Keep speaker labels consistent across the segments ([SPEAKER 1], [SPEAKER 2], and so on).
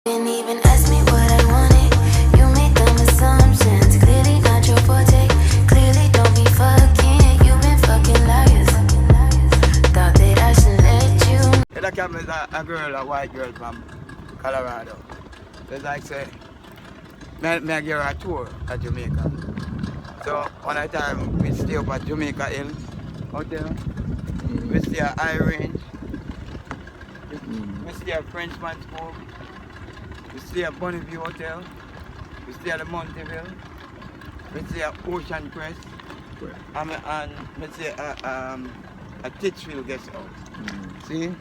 [SPEAKER 1] Didn't even ask me what I wanted. You made dumb assumptions. Clearly not your forte. Clearly don't be fucking. You've been fucking liars. Thought that I should let you.
[SPEAKER 2] That came is a girl, a white girl from Colorado. It's like say, me give her a tour at Jamaica. So one time we stay up at Jamaica Hill Hotel. We stay at High Range. We stay at Frenchman's Cove. We stay at Bonneview Hotel. We stay at the Monteville. We stay at Ocean Crest. And we stay at Titchfield Guest House. See?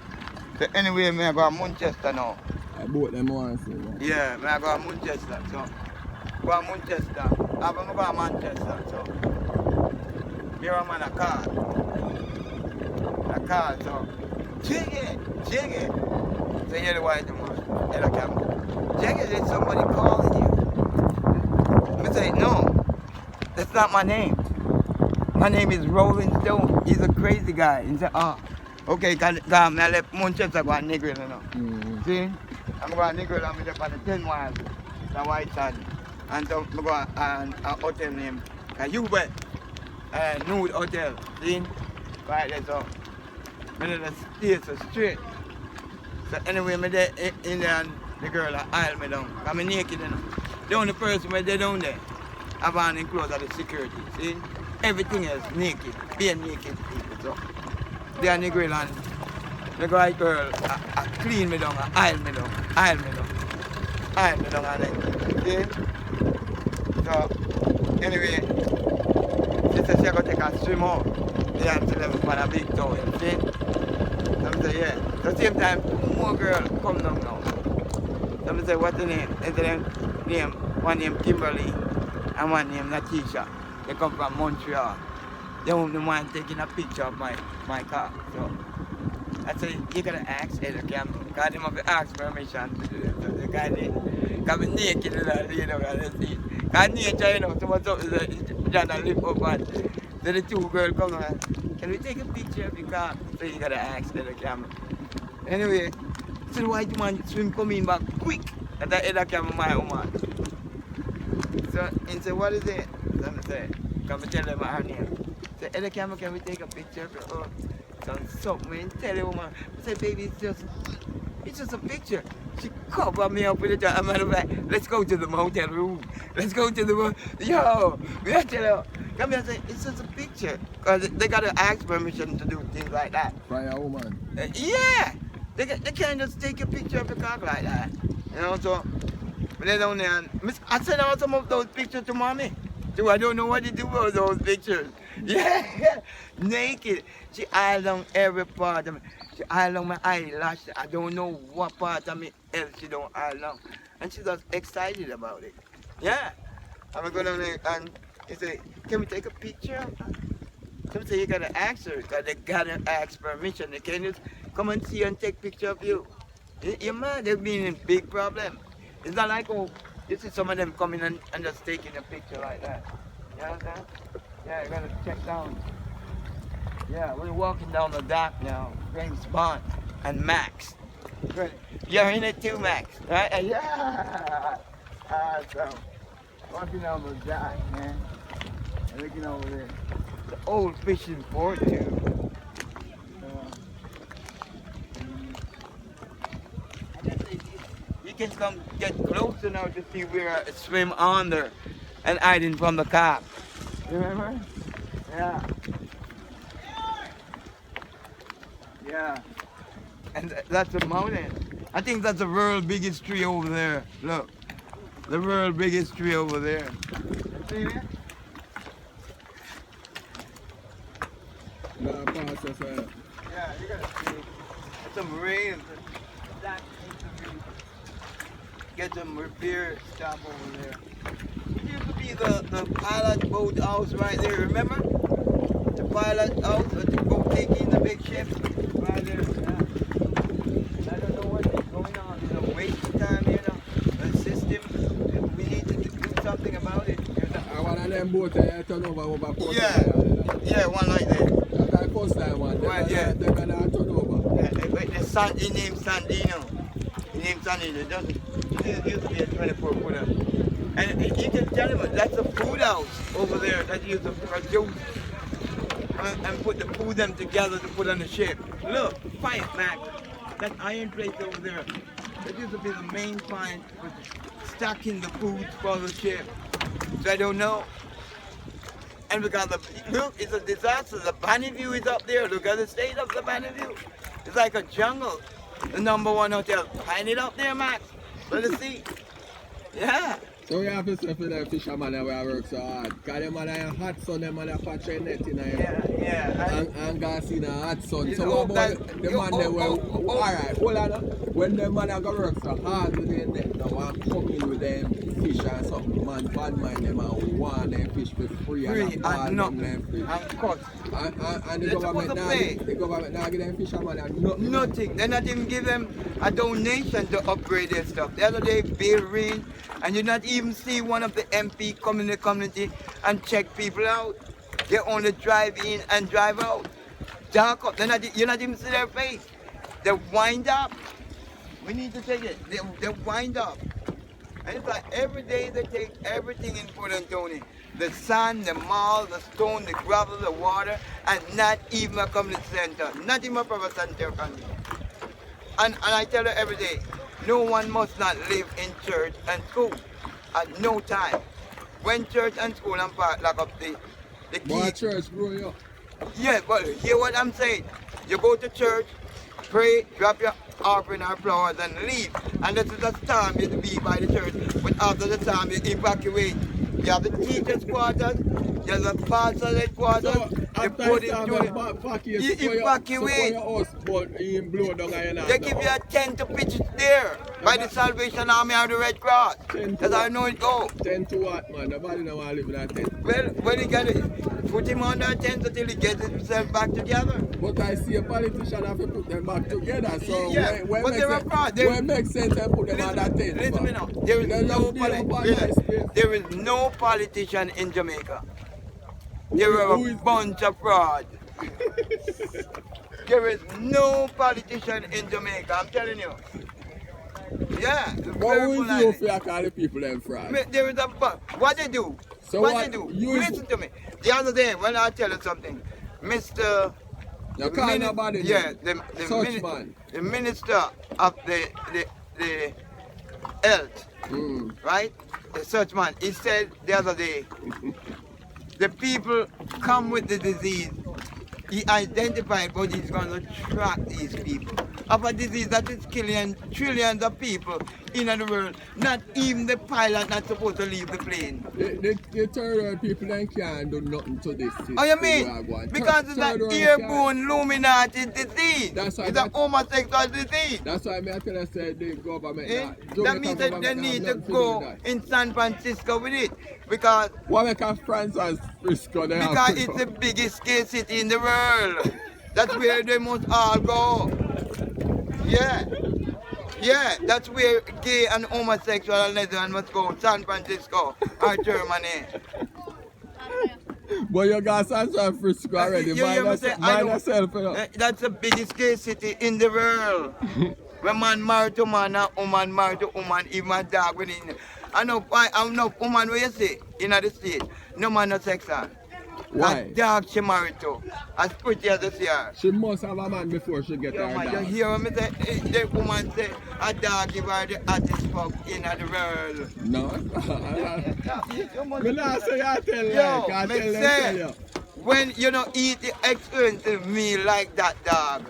[SPEAKER 2] So anyway, I go to Manchester now.
[SPEAKER 3] I bought them once.
[SPEAKER 2] Yeah, I go to Manchester. So go to Manchester. After I go to Manchester, so here I'm on a car. So jig it. So here's the white man. Here's the camera. Jig it, is somebody calling you. I say, no, that's not my name. My name is Rolling Stone. He's a crazy guy. He said, oh, okay, because I left Manchester, go to Negril, you know. See? I'm going to Negril, I'm up on the 10 miles, the white sand. And so I go to a hotel name, Hubert Nude Hotel. See? Right there, so I didn't stay so straight. So anyway, I'm there in there and the girl aisle me down. I'm naked, you know. The only person where they down there, I've on in clothes of the security. See? Everything else naked, being naked people. So they are the girl and the white girl I clean me down, aisle me down and then, see? So anyway, she said she going to take a swim out. They have to live on a big tower, see? I say, yeah. At the same time, two more girls come down now. So I say, what's the name? They say, one name Kimberly and one name Natisha. They come from Montreal. They want the one taking a picture of my car. So I say, you gotta ask the camera. Because they must ask permission to do it. So the guy did. Because I'm naked, you know, let's see. Because nature, you know, so what's up is John and lift up and so the two girls come and can we take a picture of your car? So you gotta ask the camera. Anyway, so the white man swim coming back quick. And the other camera my woman. So he said, what is it? So I said, can we tell them her name? So other camera, can we take a picture of her? So something, tell the woman. I said, baby, it's just a picture. She covered me up with it. I'm like, let's go to the motel room. Let's go to the room. Yo, we have to tell her. Come here and say, it's just a picture. Because they got to ask permission to do things like that.
[SPEAKER 3] By a woman?
[SPEAKER 2] Yeah. They can't just take a picture of the car like that. You know, so they down there and I sent out some of those pictures to mommy. So I don't know what to do with those pictures. Yeah. Naked. She eyed on every part of me. She eyed on my eyelash. I don't know what part of me else she don't eye on. And she's just excited about it. Yeah. I'm going down there and he said, can we take a picture of her? Some say you gotta ask her, because they gotta ask permission. They can't just come and see and take picture of you. You're mad, they've been in big problem. It's not like, oh, you see some of them coming and just taking a picture like that. You understand? Yeah, you gotta check down. Yeah, we're walking down the dock now. James Bond and Max. You're in it too, Max, right? Yeah! Awesome. Walking down the dock, man. Looking over there. The old fishing port too. You can come get closer now to see where I swim under and hiding from the cops. You remember? Yeah. Yeah. And that's a mountain. I think that's the world's biggest tree over there. Look. The world's biggest tree over there. You see that? Yeah, you gotta see. Get some rain. Get some repair stuff over there. It used to be the pilot boat house right there, remember? The pilot house that you go take in the big ship. Right there. Yeah. I don't know what is going on. You know, wasting time, you know. The system. We need to do something about it. You know?
[SPEAKER 3] One of them boats turn over Port
[SPEAKER 2] Yeah, one like that.
[SPEAKER 3] That's the first time one.
[SPEAKER 2] Right, yeah.
[SPEAKER 3] They're gonna turn over.
[SPEAKER 2] He named Sandino. He named Sandino. There used to be a 24 footer. And you can tell him that's a food house over there that used to produce and put the food them together to put on the ship. Look, fight, Mac. That iron plate over there. That used to be the main point for stocking the food for the ship. So I don't know. And because look, it's a disaster. The Bunny View is up there. Look at the state of the Bunny View. It's like a jungle. The #1 hotel. Find it up there, Max. Let us see. Yeah.
[SPEAKER 3] So we have to say for the fisherman that we work so hard. Because them man are hot sun, them man are catch a net in here.
[SPEAKER 2] Yeah.
[SPEAKER 3] And gas in a hot sun.
[SPEAKER 2] You
[SPEAKER 3] So
[SPEAKER 2] know
[SPEAKER 3] what about
[SPEAKER 2] that-
[SPEAKER 3] the man that alright, hold on. When them man are go work so hard with their net now and come in with them fish and something, man, bad mind them and want them fish for free and ball them them fish.
[SPEAKER 2] And cut.
[SPEAKER 3] And the
[SPEAKER 2] They're
[SPEAKER 3] government
[SPEAKER 2] supposed to
[SPEAKER 3] now
[SPEAKER 2] pay.
[SPEAKER 3] the government now give them fisherman and nothing.
[SPEAKER 2] Nothing. They not even give them a donation to upgrade their stuff. The other day, Bill rain, and you not even see one of the MP come in the community and check people out. They only drive in and drive out. Dark up. You not even see their face. They wind up. We need to take it. They wind up. And it's like every day they take everything in Port Antonio. The sand, the mall, the stone, the gravel, the water, and not even a community center. Not even a proper center country. And I tell her every day, no one must not live in church and school at no time. When church and school and park lock up the
[SPEAKER 3] Boy,
[SPEAKER 2] key.
[SPEAKER 3] church grow up.
[SPEAKER 2] Yeah, but hear what I'm saying. You go to church, pray, drop your offering or flowers and leave. And this is the time you be by the church. But after the time you evacuate. You have the teachers' quarters, you have the pastor's headquarters,
[SPEAKER 3] So
[SPEAKER 2] you
[SPEAKER 3] after
[SPEAKER 2] put
[SPEAKER 3] you
[SPEAKER 2] it
[SPEAKER 3] start
[SPEAKER 2] to
[SPEAKER 3] you
[SPEAKER 2] evacuate.
[SPEAKER 3] your house, but you blow down and
[SPEAKER 2] They give you a tent to pitch it there by the Salvation Army or the Red Cross. That's how I know it go.
[SPEAKER 3] 10 to what, man? Nobody don't want to live in that tent.
[SPEAKER 2] Well, when he get it, put him on that tent until he gets himself back together.
[SPEAKER 3] But I see a politician have to put them back together. So
[SPEAKER 2] Yeah,
[SPEAKER 3] when
[SPEAKER 2] but
[SPEAKER 3] makes
[SPEAKER 2] they're
[SPEAKER 3] sense-
[SPEAKER 2] abroad. They're-
[SPEAKER 3] when makes sense to put them on that tent?
[SPEAKER 2] Listen to me
[SPEAKER 3] man?
[SPEAKER 2] now. There is
[SPEAKER 3] There's
[SPEAKER 2] no
[SPEAKER 3] build up on nice space.
[SPEAKER 2] there is no politician in Jamaica. There are
[SPEAKER 3] Who
[SPEAKER 2] a
[SPEAKER 3] is-
[SPEAKER 2] bunch of fraud. There is no politician in Jamaica, I'm telling you. Yeah, it's
[SPEAKER 3] What
[SPEAKER 2] very
[SPEAKER 3] will you
[SPEAKER 2] polite.
[SPEAKER 3] if you call the people them fraud?
[SPEAKER 2] There is a what they do.
[SPEAKER 3] So
[SPEAKER 2] what
[SPEAKER 3] what
[SPEAKER 2] they do.
[SPEAKER 3] you-
[SPEAKER 2] Listen to me. The other day when I tell you something, Mr.
[SPEAKER 3] You call nobody
[SPEAKER 2] Yeah,
[SPEAKER 3] name. Such man.
[SPEAKER 2] the minister of the health, right? The such man. He said the other day, the people come with the disease. He identified, but he's going to track these people of a disease that is killing trillions of people in the world. Not even the pilot not supposed to leave the plane.
[SPEAKER 3] The third world people then can't do nothing to this.
[SPEAKER 2] Oh, you mean? Because it's an airborne Illuminati disease.
[SPEAKER 3] That's why
[SPEAKER 2] It's a
[SPEAKER 3] that-
[SPEAKER 2] homosexual disease.
[SPEAKER 3] That's why I tell you say the government.
[SPEAKER 2] Eh?
[SPEAKER 3] Jamaica
[SPEAKER 2] That means that they
[SPEAKER 3] government
[SPEAKER 2] need
[SPEAKER 3] have
[SPEAKER 2] to
[SPEAKER 3] nothing do
[SPEAKER 2] go
[SPEAKER 3] with that.
[SPEAKER 2] in San Francisco with it. Because
[SPEAKER 3] What make a France and Frisco they have
[SPEAKER 2] because
[SPEAKER 3] to
[SPEAKER 2] it's
[SPEAKER 3] go?
[SPEAKER 2] the biggest gay city in the world. That's where they must all go. Yeah. Yeah, that's where gay and homosexual and lesbian must go. San Francisco or Germany.
[SPEAKER 3] But you got San Frisco already.
[SPEAKER 2] You hear me say, I
[SPEAKER 3] Mind
[SPEAKER 2] know.
[SPEAKER 3] yourself, you know.
[SPEAKER 2] That's the biggest gay city in the world. When man married to man and woman married to woman, even a dog within. I know woman where you see in the state. No man no sex her.
[SPEAKER 3] Why?
[SPEAKER 2] A dog she married to. As pretty as this year.
[SPEAKER 3] She must have a man before she get
[SPEAKER 2] Yo,
[SPEAKER 3] her
[SPEAKER 2] man, you
[SPEAKER 3] dog.
[SPEAKER 2] hear me say, the woman say, a dog give her the hottest fuck in the world.
[SPEAKER 3] No. Me not say I tell
[SPEAKER 2] Yo,
[SPEAKER 3] like, I
[SPEAKER 2] me
[SPEAKER 3] tell them
[SPEAKER 2] say,
[SPEAKER 3] tell you.
[SPEAKER 2] when you know eat the expensive meal like that dog,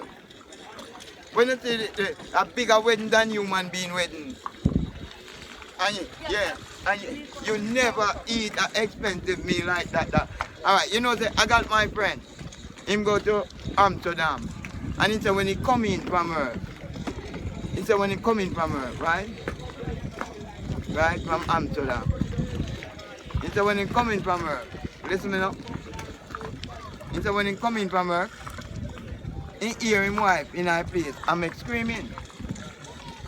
[SPEAKER 2] when you see a bigger wedding than human being wedding, and you never eat an expensive meal like that dog. All right, you know, say, I got my friend, him go to Amsterdam, and he said when he come in from her, right, from Amsterdam. He said when he coming from her, listen me now. He said when he coming from her, he hear him wife in her place and make screaming.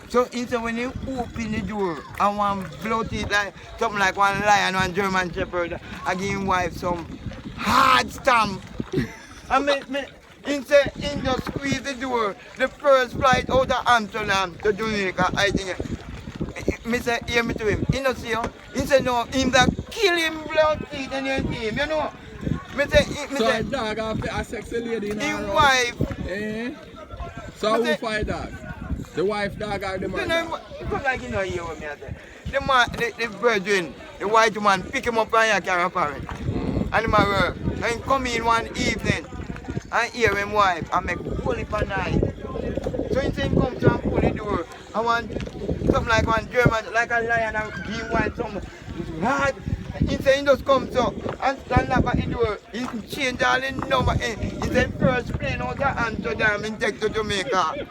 [SPEAKER 2] So he said when he open the door and one bloat it like something like one lion, one German shepherd, I give him wife some hard stamp. And he said he just squeeze the door. The first flight out of Amsterdam to Jamaica, I think me say, hear me to him. He not see you. He said, no, him that kill him blood teeth in your team, you know. Me say,
[SPEAKER 3] So a dog after a sexy lady in
[SPEAKER 2] his
[SPEAKER 3] her
[SPEAKER 2] wife.
[SPEAKER 3] Eh? So who fight dog? The wife dog or the man dog?
[SPEAKER 2] It look like you know hear what me I say. The man, the virgin, the white man, pick him up and carry a parent. And him a work. And he come in one evening and hear him wife and make whole heap of night. So he say him come to and pull the door. I want something like one German, like a lion and give one something. Hard. He say he just come so and stand up at the door. He change all the number. He say first plane out of Amsterdam and take to Jamaica.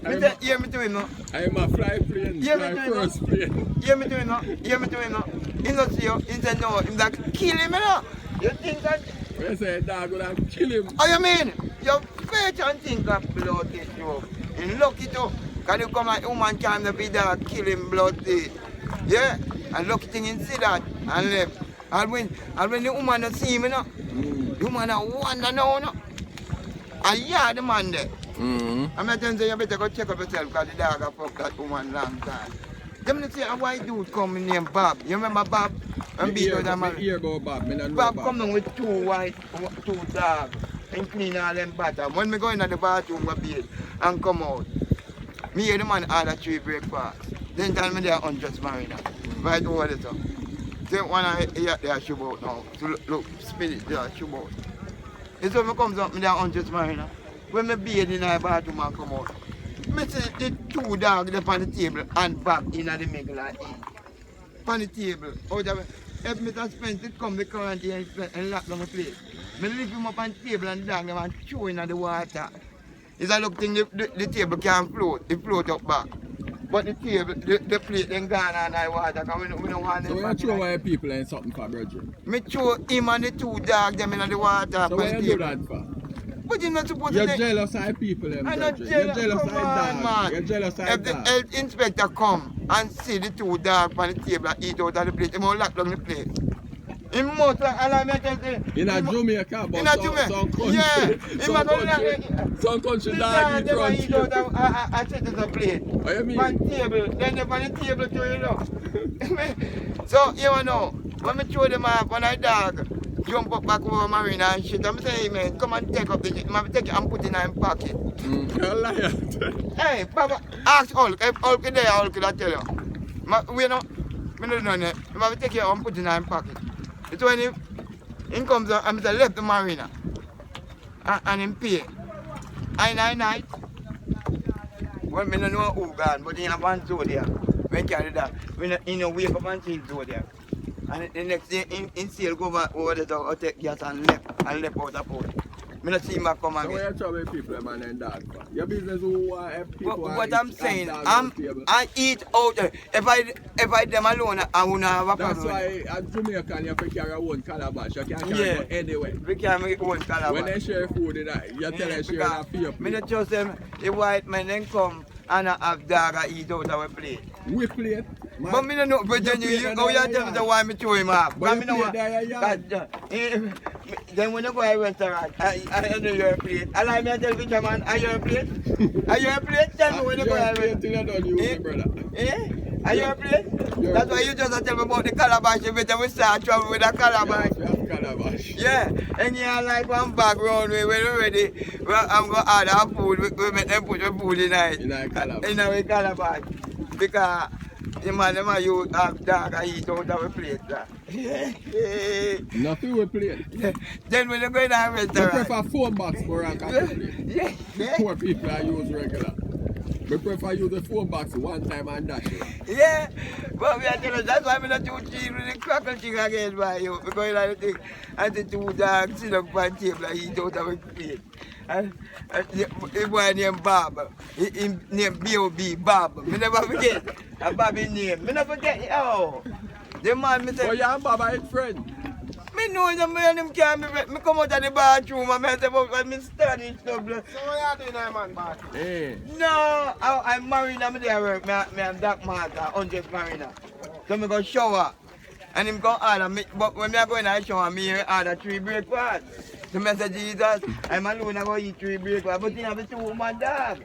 [SPEAKER 2] Me say, hear me to him now.
[SPEAKER 3] I'm a fly plane, fly first plane.
[SPEAKER 2] Hear me to him now. Hear me to him now. He not see you. He said no. Him that kill him now. You think that?
[SPEAKER 3] When you say a dog will kill him.
[SPEAKER 2] Oh, you mean? You fetch and think of blood teeth, you. And lucky too. Because you come like woman can be dog kill him blood teeth. Yeah? And lucky thing in see that and left. And when the woman don't see me now, the woman a wonder now, no? And yeah, the man there. I'm not telling you, you better go check up yourself because the dog a fuck that woman long time. Them say a white dude come named Bob. You remember Bob? And beat out that man.
[SPEAKER 3] Hear about Bob.
[SPEAKER 2] Bob come down with two dogs and clean all them bottom. When me go in the bathroom go bathe and come out, me hear the man order 3 breakfast. Then tell me they are unjust marina. Right over the top. Then one I hear they are shoe out now. So look, spirit they are shoe out. And so me comes up, me they are unjust marina. When me bathe in the bathroom and come out, me see the 2 dogs up on the table and Bob in the middle and eat. On the table. Out of if me to spend it come the quarantine and lock down the place. Me lift him up on the table and dog them and throw in the water. It's a look thing the table can't float. It float up back. But the table, the plate then gone on the water because we don't want them.
[SPEAKER 3] So you throw away people and something for brethren?
[SPEAKER 2] Me throw him and the 2 dogs them in the water.
[SPEAKER 3] So what you do that for?
[SPEAKER 2] But you're not supposed
[SPEAKER 3] You're
[SPEAKER 2] to...
[SPEAKER 3] jealous of people, them
[SPEAKER 2] I'm not
[SPEAKER 3] brethren. You're
[SPEAKER 2] jealous.
[SPEAKER 3] jealous of
[SPEAKER 2] Come on,
[SPEAKER 3] dogs.
[SPEAKER 2] man.
[SPEAKER 3] You're jealous of
[SPEAKER 2] If the
[SPEAKER 3] dogs.
[SPEAKER 2] health inspector come and see the 2 dogs on the table and eat out of the plate, he must lock down the plate. He must allow me to tell you.
[SPEAKER 3] In a Jamaica, but some country,
[SPEAKER 2] Yeah.
[SPEAKER 3] some country dog eat from table.
[SPEAKER 2] I set it a plate.
[SPEAKER 3] What you mean?
[SPEAKER 2] On table, then they on the table to you know. So, you know, when I throw them off on a dog, jump up back over marina and shit, I'm saying, hey man, come and take up the shit. I'm take it and put it in my pocket.
[SPEAKER 3] You're a liar.
[SPEAKER 2] Hey, Papa, ask Hulk. If Hulk is there, Hulk will tell you. We know, we don't know that. I'm take it and put it in my pocket. It's when he comes out, I'm left the marina. And him pay. I night. Well, I don't know who gone, but he have one zoo there. When carry that, when he wake up and see zoo there. And the next day, in sail go over the dog, take gas and left out the port. I don't see him come again.
[SPEAKER 3] So where you trouble people, man, and dog? Your business who people
[SPEAKER 2] what I'm saying, I eat out. If I them alone, I won't have a problem.
[SPEAKER 3] That's why at Jamaica you can carry your own calabash. You can carry it anywhere.
[SPEAKER 2] We can make one calabash.
[SPEAKER 3] When they share food, you tell them share a few people.
[SPEAKER 2] I don't trust them. The white men then come and have dog and eat out our plate.
[SPEAKER 3] We plate.
[SPEAKER 2] But I don't know, but then you tell me why I throw him off.
[SPEAKER 3] But you plate there, yeah.
[SPEAKER 2] Then when you go to a restaurant, I know your plate. Allow me to tell which man, are you a plate? Are you a plate? Tell me when you go to a restaurant. Are you a plate? That's why you just tell me about the calabash. You better we start travel with a calabash. Yeah, and you like one bag round when we're ready. Well, I'm going to order food. We make them put the food in a calabash. Because the man them you have dog and eat out of a plate.
[SPEAKER 3] Nothing we plate.
[SPEAKER 2] Then when you go in a restaurant.
[SPEAKER 3] I prefer phone box for a plate.
[SPEAKER 2] Yeah.
[SPEAKER 3] Poor people I use regular. We prefer use the phone box one time and dash it.
[SPEAKER 2] Yeah, but we are telling you, that's why I'm not too cheap with the crackle thing again by you. Because you like the thing, and the 2 dogs sit up on the table and eat out of a plate. And the boy named Bob, he named B.O.B. Bob. I never forget. And Bobby name. I never forget. Oh, the man, me say.
[SPEAKER 3] Oh, yeah, Bob, I friend.
[SPEAKER 2] Me know the man him can't me come out of the bathroom and I say about me studying stuff.
[SPEAKER 4] So what you doing there, man, bathroom?
[SPEAKER 3] Hey.
[SPEAKER 2] No, I'm married, I'm there work. I'm dark master, 100 marina. So I go shower. And him go order me, but when I go in the shower, me order 3 breakfast. So I say, Jesus, I'm alone, I go eat 3 breakfast, but he have a 2 woman dog.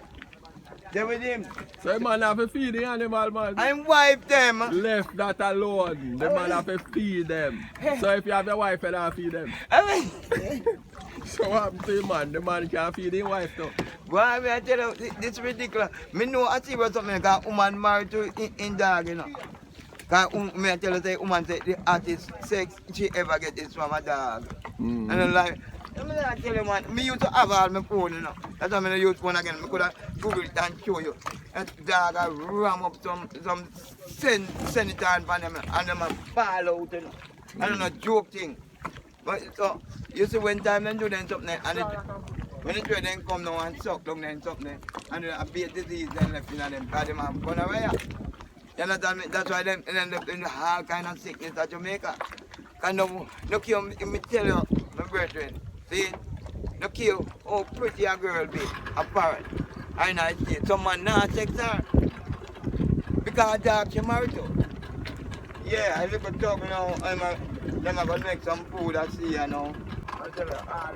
[SPEAKER 2] They with him.
[SPEAKER 3] So the man have to feed the animal, man.
[SPEAKER 2] I'm wife them.
[SPEAKER 3] Left that alone. The man have to feed them. So if you have your wife, you don't feed them. So what happened to the man? The man can't feed his wife though.
[SPEAKER 2] Why I tell you, this is ridiculous. Me know I see what something because woman married to in dog, you know. Because me I tell you, say woman say the hottest sex she ever get is from a dog. And I'm like, I tell you man, me used to have all my phone, you know. That's why I don't use phone again. I could have Google it and show you. That dog I ram up some senator and them and them a fall out, you know. I don't know, joke thing. But so, you see when time they do then something and when it then come down and suck down then something and a big disease then left in them because them have gone away. You understand me? That's why them end up in the all kind of sickness at Jamaica. And no care, me tell you, my brethren, see, no care how pretty a girl be, a parrot. I know it's some man not sex her because a dog she married to. Yeah, I look at talk now, them are going to make some food I see, you know. I tell her, I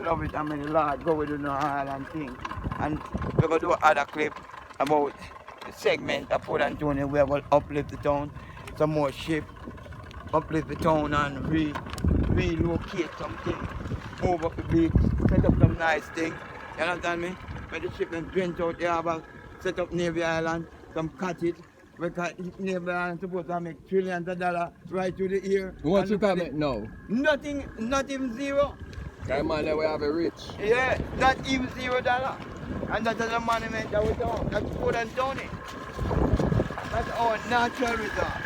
[SPEAKER 2] love it, I mean, the Lord go with you know, all and things. And we're going to do another clip about the segment of Port Antonio where we'll uplift the town, some more ship, uplift the town and relocate something, move up the beach, set up some nice things. You understand me? When the ship and drench out the harbor, set up Navy Island, some cottage. Because Navy Island supposed to make trillions of dollars right to the ear.
[SPEAKER 3] What you can make now?
[SPEAKER 2] Nothing, not even zero.
[SPEAKER 3] That man that we have a rich.
[SPEAKER 2] Yeah, not even $0. And that is a monument that we don't. That's Port Antonio. That's our natural reserve.